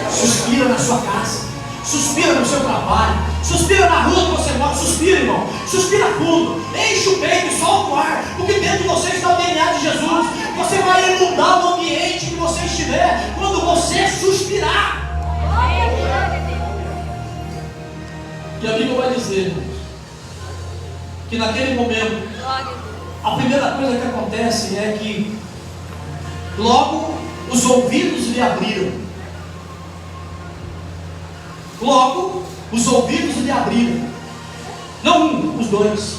Suspira na sua casa, suspira no seu trabalho, suspira na rua que você mora. Suspira, irmão. Suspira fundo. Enche o peito e solta o ar, porque dentro de você está o DNA de Jesus. Você vai inundar o ambiente que você estiver quando você suspirar. E a Bíblia vai dizer que naquele momento a primeira coisa que acontece é que logo os ouvidos lhe abriram. Logo os ouvidos lhe abriram. Não um, os dois.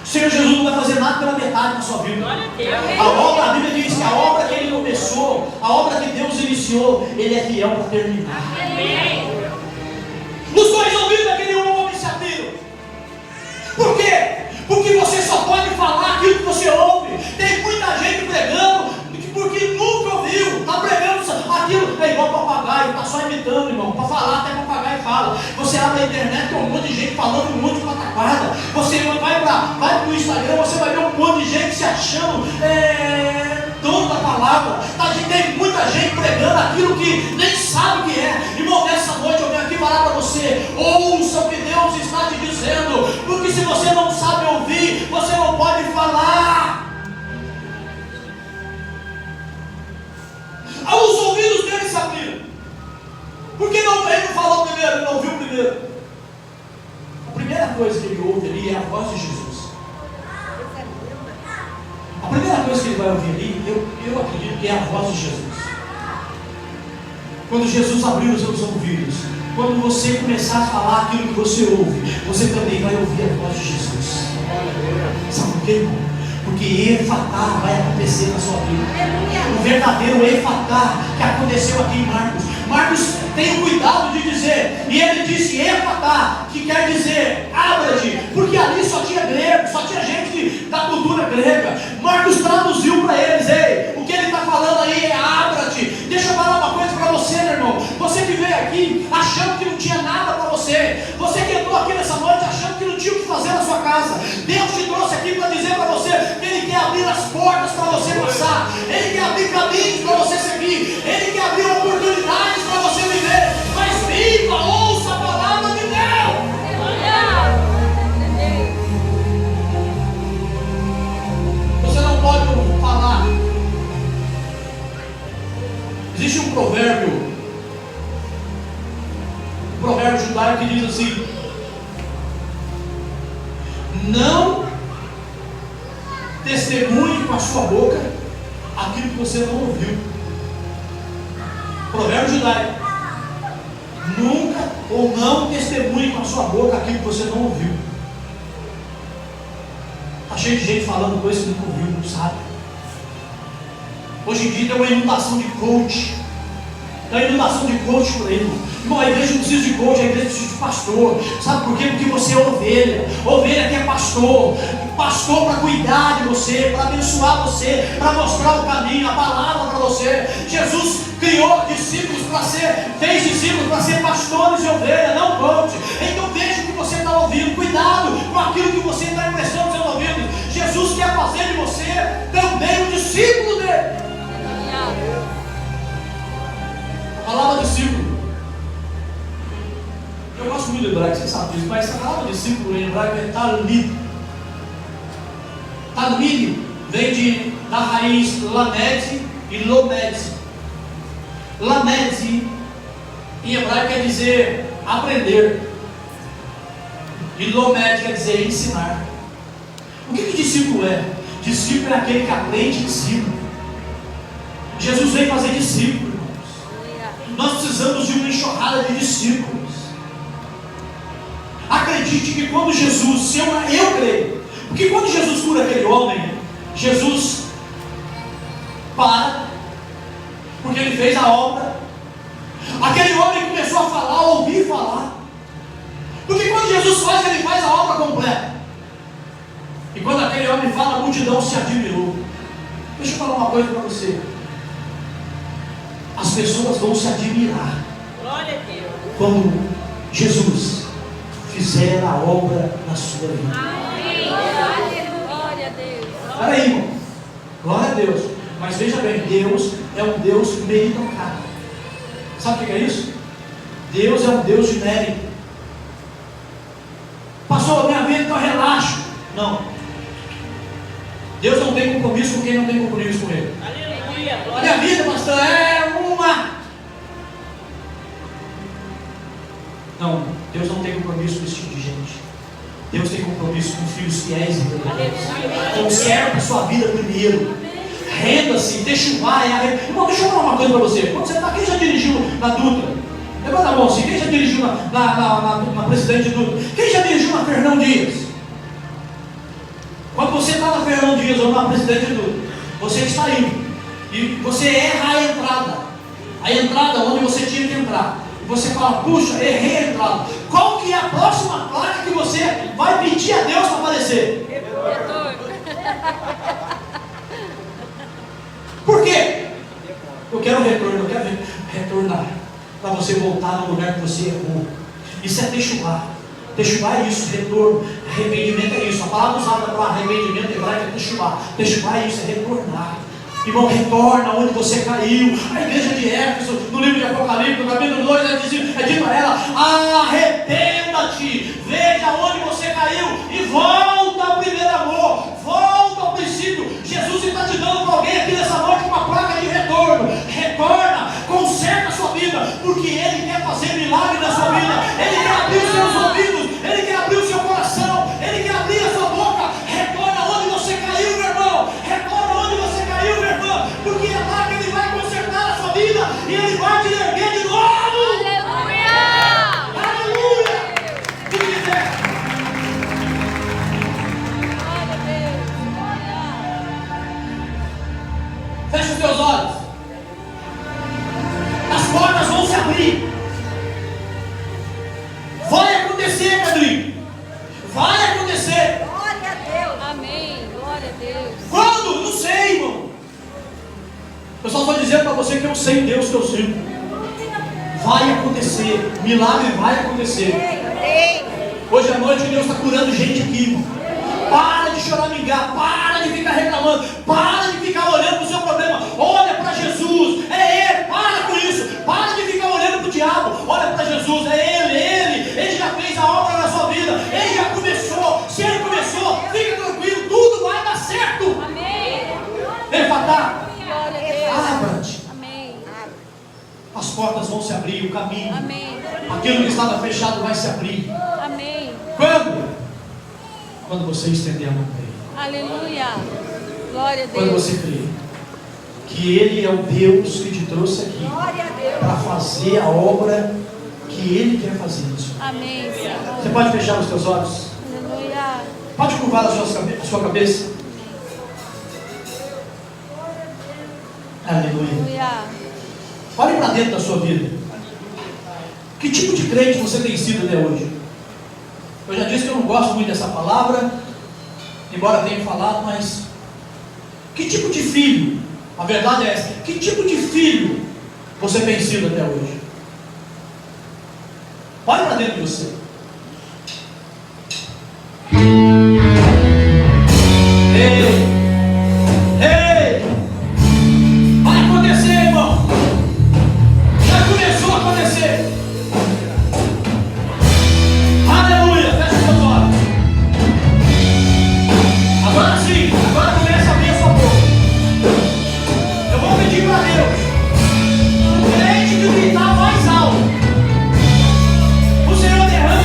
O Senhor Jesus não vai fazer nada pela metade da sua vida. A obra, a Bíblia diz que a obra que Ele começou, a obra que Deus iniciou, Ele é fiel para terminar. Os dois ouvidos daquele homem se abriram. Por quê? Porque você só pode falar aquilo que você ouve. Tem muita gente pregando porque nunca ouviu. Está pregando aquilo. É igual papagaio, está só imitando, irmão. Para falar, até papagaio fala. Você abre a internet, tem um monte de gente falando um monte de pataquada. Você vai para o Instagram, você vai ver um monte de gente se achando dono da palavra. Tem muita gente pregando aquilo que nem sabe o que é. Irmão, nessa noite eu venho aqui falar para você: ouça o que Deus está te dizendo, porque se você não sabe ouvir, você não pode falar. Os ouvidos dele se abriram. Por que ele não falou primeiro, ele não ouviu primeiro? A primeira coisa que ele ouve ali é a voz de Jesus. A primeira coisa que ele vai ouvir ali, eu acredito que é a voz de Jesus. Quando Jesus abriu os seus ouvidos, quando você começar a falar aquilo que você ouve, você também vai ouvir a voz de Jesus. Sabe por quê, irmão? Porque efatá vai acontecer na sua vida. O verdadeiro efatá que aconteceu aqui em Marcos. Marcos tem o cuidado de dizer, e ele disse efatá, que quer dizer abra-te, porque ali só tinha grego, só tinha gente da cultura grega. Marcos traduziu para eles: ei, o que ele está falando aí é abra-te. Deixa eu falar uma coisa para você, meu irmão. Você que veio aqui achando que não tinha nada para você, você que entrou aqui nessa noite achando que não tinha o que fazer na sua casa, Deus te trouxe aqui para dizer para você que Ele quer abrir as portas para você passar, Ele quer abrir caminhos para você seguir, Ele quer abrir oportunidades para você viver. Mas viva, ouça a palavra de Deus. Você não pode falar. Existe um provérbio judaico que diz assim: não testemunhe com a sua boca aquilo que você não ouviu. Provérbio judaico: nunca ou não testemunhe com a sua boca aquilo que você não ouviu. Está cheio de gente falando coisas que nunca ouviu, não sabe. Hoje em dia tem uma inundação de coach. Tem uma inundação de coach por aí, irmão. Irmão, a igreja não precisa de coach, a igreja precisa de pastor. Sabe por quê? Porque você é ovelha. Ovelha que é pastor. Pastor para cuidar de você, para abençoar você, para mostrar o caminho, a palavra para você. Jesus criou discípulos fez discípulos para ser pastores de ovelha, não coach. Então veja o que você está ouvindo. Cuidado com aquilo que você está emprestando nos seus ouvidos. Jesus quer fazer de você também um discípulo dele. A palavra discípulo, eu gosto muito de hebraico, você sabe disso, mas a palavra discípulo em hebraico é talmid. Talmid vem da raiz lamed e lomed. Lamed em hebraico quer dizer aprender, e lomed quer dizer ensinar. O que discípulo é? Discípulo é aquele que aprende e ensina. Jesus veio fazer discípulo. Nós precisamos de uma enxurrada de discípulos. Acredite que quando Jesus, eu creio, porque quando Jesus cura aquele homem, Jesus para, porque ele fez a obra. Aquele homem começou a falar, a ouvir falar. Porque quando Jesus faz, ele faz a obra completa. E quando aquele homem fala, a multidão se admirou. Deixa eu falar uma coisa para você. As pessoas vão se admirar quando Jesus fizer a obra na sua vida. Glória a Deus. Espera aí, irmão. Glória a Deus. Mas veja bem, Deus é um Deus meritocrata. Sabe o que é isso? Deus é um Deus de mérito. Passou a minha vida, então relaxo. Não. Deus não tem compromisso com quem não tem compromisso com Ele. A minha vida, pastor, é uma. Não, Deus não tem compromisso com esse tipo de gente. Deus tem compromisso com filhos fiéis e verdadeiros. Conserve a sua vida primeiro. Renda-se, deixa o ar. Irmão, deixa eu falar uma coisa para você. Quando você está, quem já dirigiu na Dutra? Levanta a mão assim. Quem já dirigiu na Presidente Dutra? Quem já dirigiu na Fernão Dias? Quando você está na Fernão Dias ou na Presidente Dutra, você está indo. E você erra a entrada onde você tinha que entrar. E você fala, puxa, errei a entrada. Qual que é a próxima placa que você vai pedir a Deus para aparecer? Por quê? Eu quero retornar para você voltar no lugar que você errou. Isso é techuá. Techuá é isso, retorno. Arrependimento é isso. A palavra usada para arrependimento hebraico é techuá. Techuá é isso, é retornar. Irmão, retorna onde você caiu. A igreja de Éfeso, no livro de Apocalipse, no capítulo 2, é dito a ela: arrependa-te, veja onde você caiu e volta ao primeiro amor, volta ao princípio. Jesus está te dando para alguém aqui nessa noite uma placa de retorno. Retorna, conserta a sua vida, porque Ele quer fazer milagre na sua vida. Ele quer abrir os seus ouvidos, Ele quer abrir o seu coração, Ele quer abrir a sua boca. Retorna onde você caiu, meu irmão. Retorna onde você caiu, meu irmão, porque é lá que Ele vai consertar a sua vida e Ele vai te erguer de novo. abrir. Vai acontecer, Pedrinho. Vai acontecer. Glória a Deus. Amém. Glória a Deus. Quando? Não sei, irmão. Eu só estou dizendo para você que eu sei Deus que eu sirvo. Vai acontecer. Milagre vai acontecer. Hoje à noite Deus está curando gente aqui, irmão. Para de choramingar, para de ficar reclamando, para de ficar olhando para o seu problema. Olha para Jesus, é Ele, para com isso. Para de ficar olhando para o diabo, olha para Jesus, é Ele já fez a obra na sua vida, Ele já começou. Se Ele começou, fica tranquilo, tudo vai dar certo. Amém. Efatá, Glória a Deus. abra-te. Amém. As portas vão se abrir, o caminho, Amém. aquilo que estava fechado vai se abrir. Amém. Quando? Quando você estender a mão para Ele. Aleluia. Glória a Quando Deus. você crê que Ele é o Deus que te trouxe aqui Glória a Deus. para fazer a obra que Ele quer fazer na sua vida. Amém, Você Senhor. pode fechar os seus olhos? Aleluia. Pode curvar a sua cabeça? Aleluia. Aleluia. Olhe para dentro da sua vida. Que tipo de crente você tem sido até hoje? Eu já disse que eu não gosto muito dessa palavra, embora tenha falado, mas que tipo de filho? A verdade é essa. Que tipo de filho você tem sido até hoje? Olhe para dentro de você. Ei! Vai acontecer, irmão. Já começou a acontecer. Aleluia. Fecha os seus olhos. Agora sim. Agora começa a abrir a sua boca. Eu vou pedir para Deus o crente que gritar mais alto, o Senhor derrama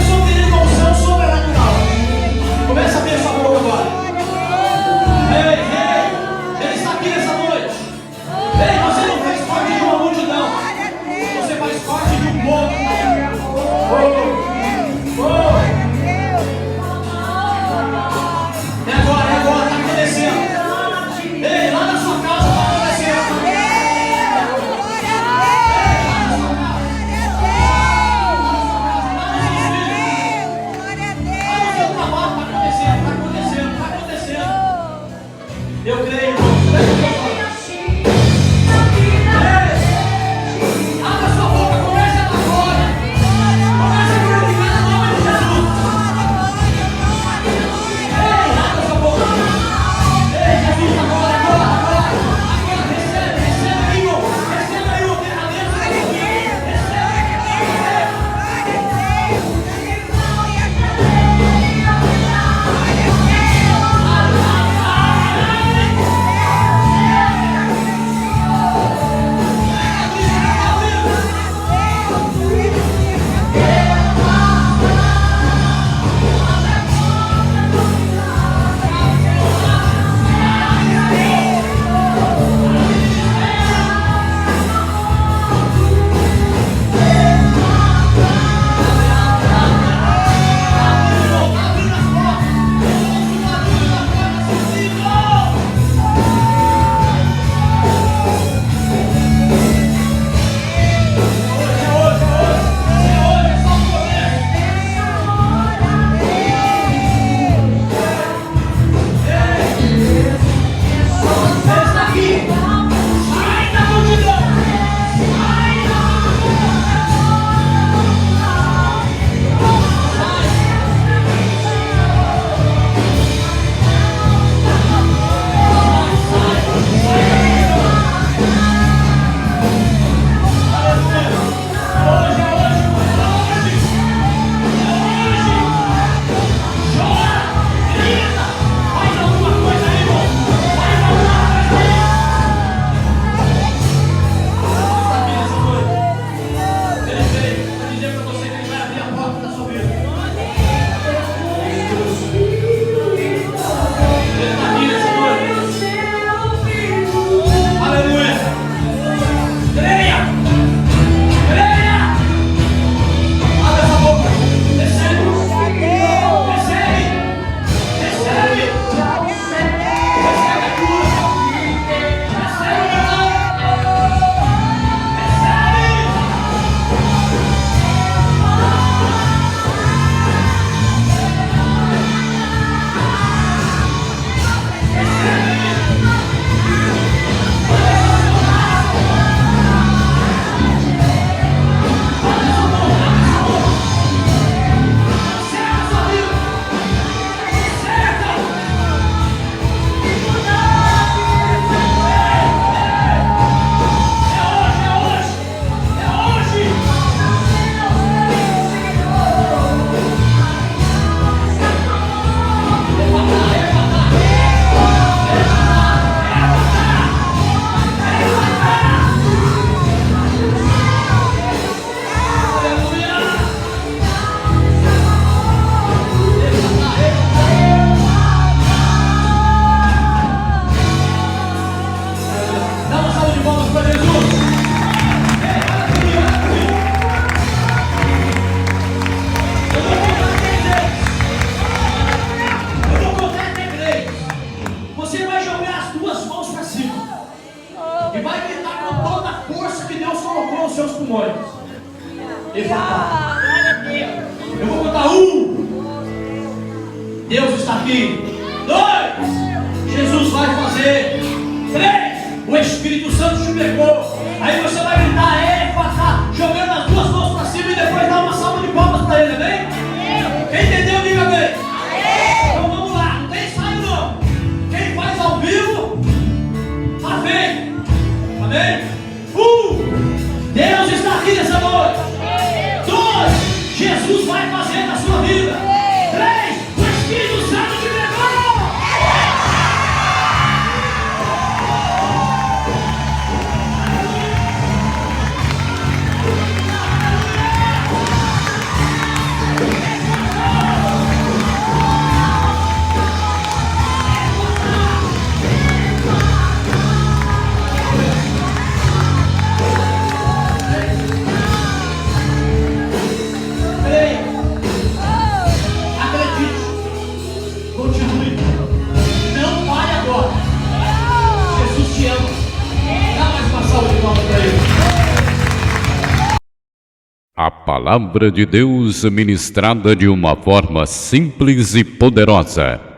levantar. Eu vou contar 1. Deus está aqui. 2. Jesus vai fazer. 3. O Espírito Santo te pegou. Aí você vai gritar, Éfata, jogando as duas mãos para cima e depois dar uma salva de palmas para ele, amém? Quem entendeu, diga amém. Então vamos lá, não tem ensaio não. Quem faz ao vivo, amém. Amém? 1. Deus está aqui nessa noite. 2. Jesus vai fazer na sua vida. 3. O Espírito Santo te pegou. A palavra de Deus ministrada de uma forma simples e poderosa.